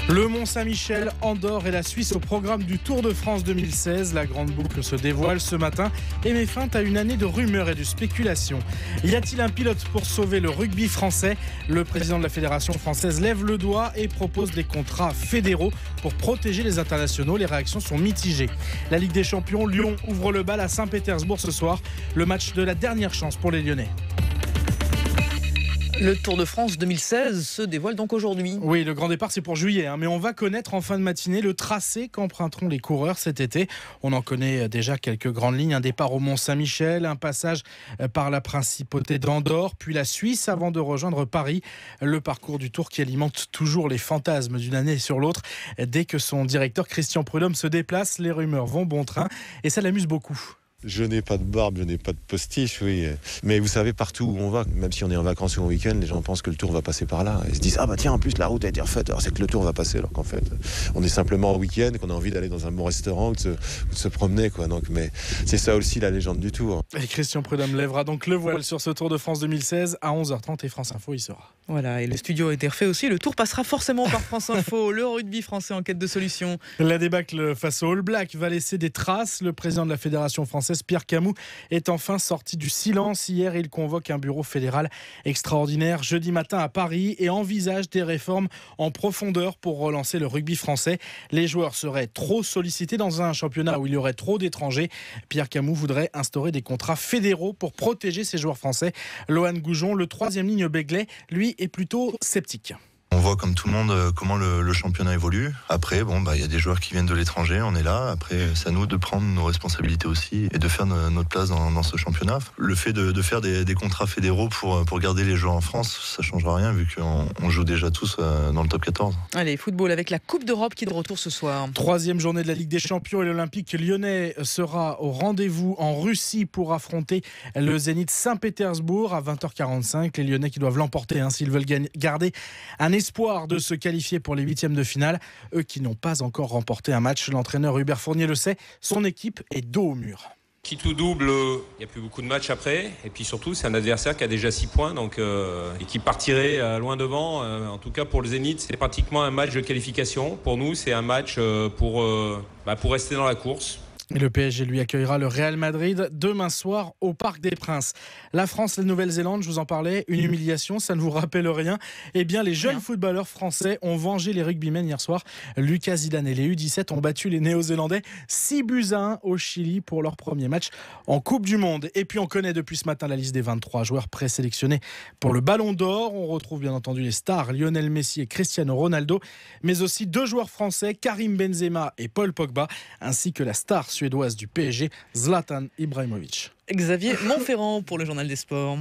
Le Mont-Saint-Michel, Andorre et la Suisse au programme du Tour de France 2016. La grande boucle se dévoile ce matin et met fin à une année de rumeurs et de spéculations. Y a-t-il un pilote pour sauver le rugby français ? Le président de la Fédération française lève le doigt et propose des contrats fédéraux pour protéger les internationaux. Les réactions sont mitigées. La Ligue des Champions, Lyon ouvre le bal à Saint-Pétersbourg ce soir. Le match de la dernière chance pour les Lyonnais. Le Tour de France 2016 se dévoile donc aujourd'hui. Oui, le grand départ c'est pour juillet, mais on va connaître en fin de matinée le tracé qu'emprunteront les coureurs cet été. On en connaît déjà quelques grandes lignes. Un départ au Mont-Saint-Michel, un passage par la principauté d'Andorre, puis la Suisse avant de rejoindre Paris. Le parcours du Tour qui alimente toujours les fantasmes d'une année sur l'autre. Dès que son directeur Christian Prudhomme se déplace, les rumeurs vont bon train et ça l'amuse beaucoup. Je n'ai pas de barbe, je n'ai pas de postiche, oui. Mais vous savez, partout où on va, même si on est en vacances ou en week-end, les gens pensent que le Tour va passer par là. Ils se disent, ah bah tiens, en plus la route a été refaite, alors c'est que le Tour va passer. Alors qu'en fait, on est simplement en week-end, qu'on a envie d'aller dans un bon restaurant ou de se promener, quoi. Donc, mais c'est ça aussi la légende du Tour. Et Christian Prudhomme lèvera donc le voile sur ce Tour de France 2016 à 11h30 et France Info y sera. Voilà, et le studio a été refait aussi. Le Tour passera forcément par France Info. Le rugby français en quête de solutions. La débâcle face aux All Blacks va laisser des traces. Le président de la Fédération française, Pierre Camus, est enfin sorti du silence. Hier, il convoque un bureau fédéral extraordinaire jeudi matin à Paris et envisage des réformes en profondeur pour relancer le rugby français. Les joueurs seraient trop sollicités dans un championnat où il y aurait trop d'étrangers. Pierre Camus voudrait instaurer des contrats fédéraux pour protéger ces joueurs français. Lohan Goujon, le troisième ligne Begley, lui, est plutôt sceptique. On voit comme tout le monde comment le championnat évolue. Après, il y a des joueurs qui viennent de l'étranger, on est là. Après, c'est à nous de prendre nos responsabilités aussi et de faire notre place dans ce championnat. Le fait de faire des contrats fédéraux pour garder les joueurs en France, ça ne changera rien vu qu'on joue déjà tous dans le top 14. Allez, football avec la Coupe d'Europe qui est de retour ce soir. Troisième journée de la Ligue des Champions et l'Olympique lyonnais sera au rendez-vous en Russie pour affronter le Zénith Saint-Pétersbourg à 20h45. Les Lyonnais qui doivent l'emporter s'ils veulent garder un espoir de se qualifier pour les huitièmes de finale. Eux qui n'ont pas encore remporté un match. L'entraîneur Hubert Fournier le sait, son équipe est dos au mur. Qui tout double, il n'y a plus beaucoup de matchs après. Et puis surtout, c'est un adversaire qui a déjà 6 points et qui partirait loin devant. En tout cas, pour le Zénith, c'est pratiquement un match de qualification. Pour nous, c'est un match pour rester dans la course. Et le PSG lui accueillera le Real Madrid demain soir au Parc des Princes. La France, la Nouvelle-Zélande, je vous en parlais, une humiliation, ça ne vous rappelle rien. Eh bien, les jeunes footballeurs français ont vengé les rugbymen hier soir. Lucas Zidane et les U17 ont battu les Néo-Zélandais 6-1 au Chili pour leur premier match en Coupe du Monde. Et puis, on connaît depuis ce matin la liste des 23 joueurs présélectionnés pour le Ballon d'Or. On retrouve bien entendu les stars Lionel Messi et Cristiano Ronaldo, mais aussi 2 joueurs français, Karim Benzema et Paul Pogba, ainsi que la star suédoise du PSG, Zlatan Ibrahimovic. Xavier Montferrand pour le Journal des Sports.